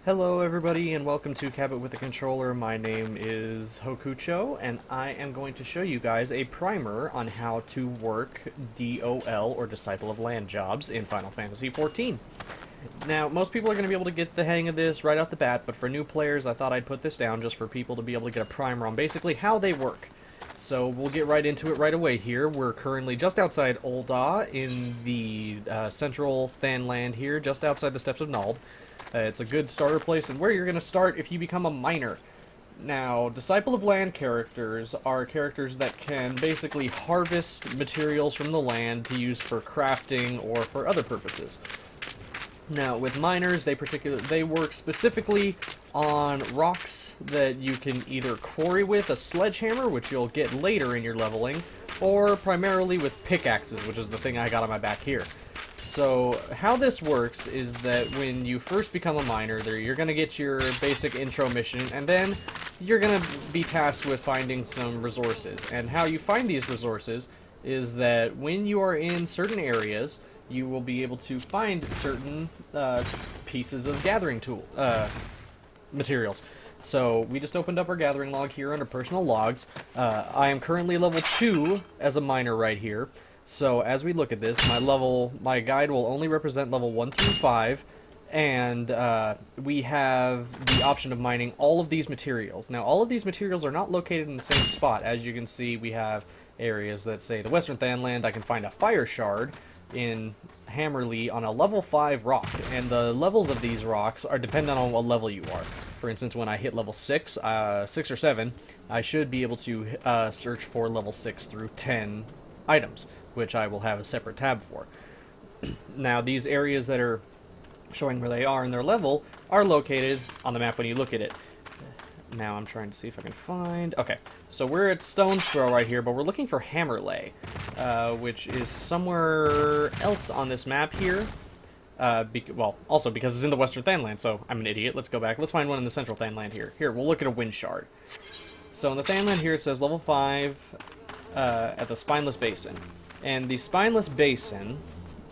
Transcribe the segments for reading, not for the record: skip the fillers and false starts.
Hello everybody and welcome to Cabbit with the Controller. My name is Hokucho and I am going to show you guys a primer on how to work DOL or Disciple of Land jobs in Final Fantasy XIV. Now, most people are going to be able to get the hang of this right off the bat, but for new players I thought I'd put this down just for people to be able to get a primer on basically how they work. So we'll get right into it right away here. We're currently just outside Ul'dah in the central Thanland here, just outside the Steppes of Nald. It's a good starter place and where you're going to start if you become a miner. Now, Disciple of Land characters are characters that can basically harvest materials from the land to use for crafting or for other purposes. Now, with miners, they work specifically on rocks that you can either quarry with a sledgehammer, which you'll get later in your leveling, or primarily with pickaxes, which is the thing I got on my back here. So, how this works is that when you first become a miner, you're going to get your basic intro mission, and then you're going to be tasked with finding some resources. And how you find these resources is that when you are in certain areas, you will be able to find certain pieces of gathering materials. So, we just opened up our gathering log here under personal logs. I am currently level 2 as a miner right here. So, as we look at this, my guide will only represent level 1 through 5, and we have the option of mining all of these materials. Now, all of these materials are not located in the same spot. As you can see, we have areas that say the Western Thanland. I can find a fire shard in Hammerly on a level 5 rock, and the levels of these rocks are dependent on what level you are. For instance, when I hit level 6 or 7, I should be able to search for level 6 through 10 items, which I will have a separate tab for. Now, these areas that are showing where they are in their level are located on the map when you look at it. Now, I'm trying to see if I can find... Okay, so we're at Stone's Throw right here, but we're looking for Hammerlay, which is somewhere else on this map here. Also because it's in the Western Thanland, so I'm an idiot. Let's go back. Let's find one in the Central Thanland here. Here, we'll look at a Wind Shard. So in the Thanland here, it says level 5 at the Spineless Basin. And the Spineless Basin,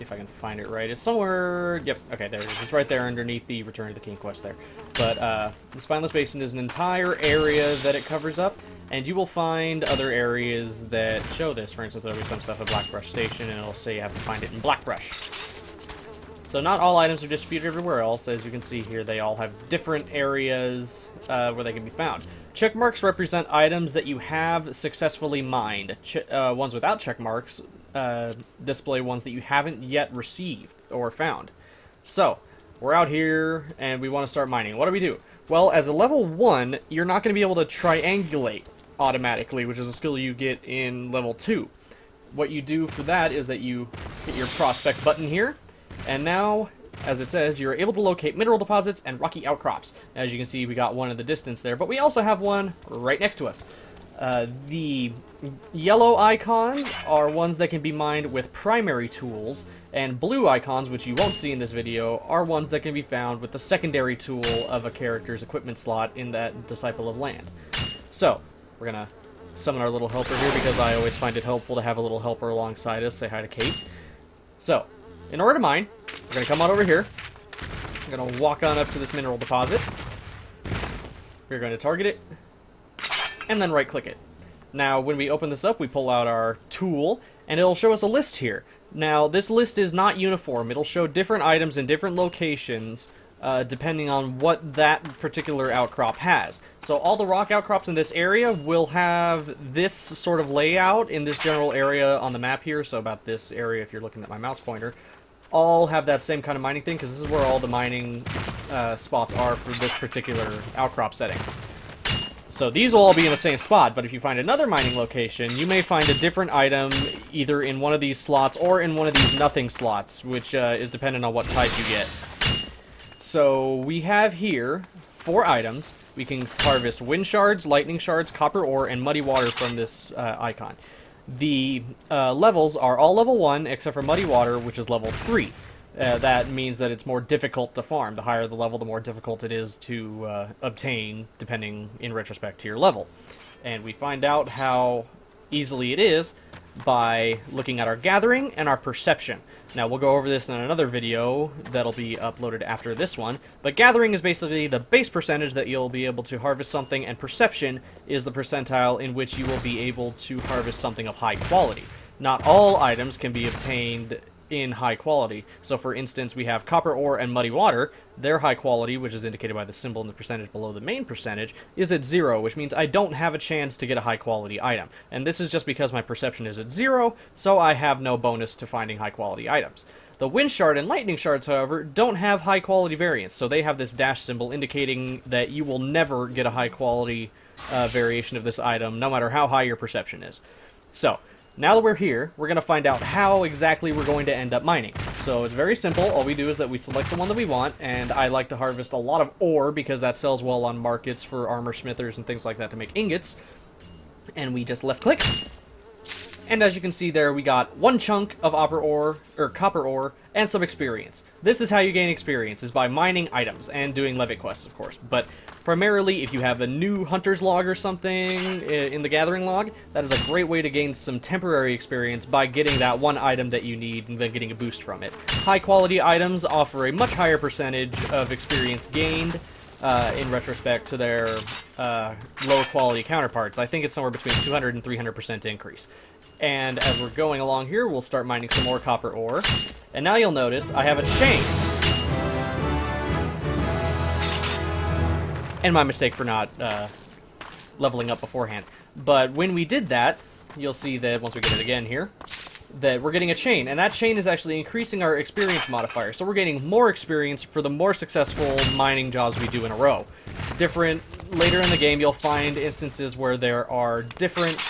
if I can find it right, is somewhere... Yep, okay, there it is. It's right there underneath the Return of the King quest there. But the Spineless Basin is an entire area that it covers up, and you will find other areas that show this. For instance, there'll be some stuff at Blackbrush Station, and it'll say you have to find it in Blackbrush. So not all items are distributed everywhere else. As you can see here, they all have different areas where they can be found. Check marks represent items that you have successfully mined. Ones without check marks display ones that you haven't yet received or found. So, we're out here and we want to start mining. What do we do? Well, as a level 1, you're not going to be able to triangulate automatically, which is a skill you get in level 2. What you do for that is that you hit your prospect button here, and now, as it says, you're able to locate mineral deposits and rocky outcrops. As you can see, we got one in the distance there, but we also have one right next to us. The yellow icons are ones that can be mined with primary tools, and blue icons, which you won't see in this video, are ones that can be found with the secondary tool of a character's equipment slot in that Disciple of Land. So, we're gonna summon our little helper here because I always find it helpful to have a little helper alongside us. Say hi to Kate. So, in order to mine, we're going to come on over here. We're going to walk on up to this mineral deposit. We're going to target it, and then right-click it. Now, when we open this up, we pull out our tool, and it'll show us a list here. Now, this list is not uniform. It'll show different items in different locations, depending on what that particular outcrop has. So all the rock outcrops in this area will have this sort of layout in this general area on the map here. So about this area, if you're looking at my mouse pointer, all have that same kind of mining thing, because this is where all the mining spots are for this particular outcrop setting. So these will all be in the same spot, but if you find another mining location, you may find a different item either in one of these slots or in one of these nothing slots, which is dependent on what type you get. So we have here 4 items. We can harvest wind shards, lightning shards, copper ore, and muddy water from this icon. The levels are all level 1, except for muddy water, which is level 3. That means that it's more difficult to farm. The higher the level, the more difficult it is to obtain, depending in retrospect to your level. And we find out how easily it is by looking at our gathering and our perception. Now, we'll go over this in another video that'll be uploaded after this one, but gathering is basically the base percentage that you'll be able to harvest something, and perception is the percentile in which you will be able to harvest something of high quality. Not all items can be obtained in high quality. So for instance, we have copper ore and muddy water. Their high quality, which is indicated by the symbol and the percentage below the main percentage, is at 0, which means I don't have a chance to get a high quality item. And this is just because my perception is at 0, so I have no bonus to finding high quality items. The wind shard and lightning shards, however, don't have high quality variants, so they have this dash symbol indicating that you will never get a high quality variation of this item, no matter how high your perception is. So, now that we're here, we're going to find out how exactly we're going to end up mining. So it's very simple. All we do is that we select the one that we want, and I like to harvest a lot of ore because that sells well on markets for armor smithers and things like that to make ingots. And we just left click. And as you can see there, we got one chunk of copper ore, and some experience. This is how you gain experience, is by mining items and doing levy quests, of course. But primarily, if you have a new hunter's log or something in the gathering log, that is a great way to gain some temporary experience by getting that one item that you need and then getting a boost from it. High quality items offer a much higher percentage of experience gained in retrospect to their low quality counterparts. I think it's somewhere between 200 and 300% increase. And as we're going along here, we'll start mining some more copper ore. And now you'll notice I have a chain. And my mistake for not leveling up beforehand. But when we did that, you'll see that once we get it again here, that we're getting a chain. And that chain is actually increasing our experience modifier. So we're getting more experience for the more successful mining jobs we do in a row. Later in the game, you'll find instances where there are different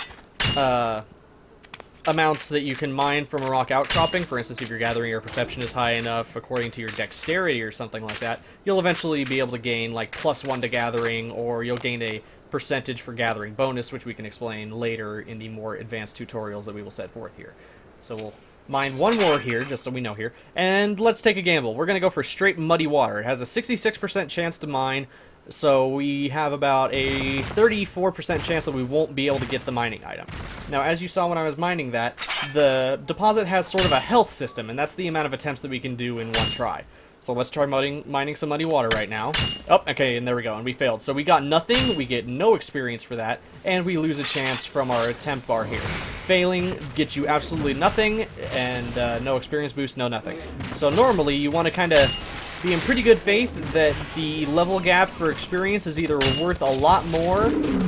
amounts that you can mine from a rock outcropping. For instance, if your gathering or perception is high enough according to your dexterity or something like that, you'll eventually be able to gain like +1 to gathering, or you'll gain a percentage for gathering bonus, which we can explain later in the more advanced tutorials that we will set forth here. So we'll mine one more here, just so we know here, and let's take a gamble. We're going to go for straight muddy water. It has a 66% chance to mine, so we have about a 34% chance that we won't be able to get the mining item. Now, as you saw when I was mining that, the deposit has sort of a health system, and that's the amount of attempts that we can do in one try. So let's try mining some muddy water right now. Oh, okay, and there we go, and we failed. So we got nothing, we get no experience for that, and we lose a chance from our attempt bar here. Failing gets you absolutely nothing, and no experience boost, no nothing. So normally, you want to kind of be in pretty good faith that the level gap for experience is either worth a lot more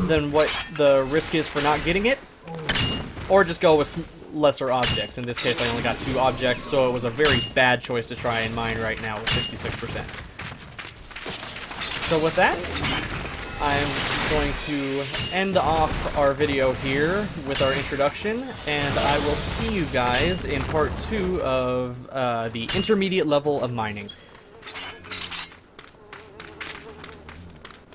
than what the risk is for not getting it, or just go with lesser objects. In this case, I only got 2 objects, so it was a very bad choice to try and mine right now with 66%. So with that, I'm going to end off our video here with our introduction, and I will see you guys in part 2 of the intermediate level of mining.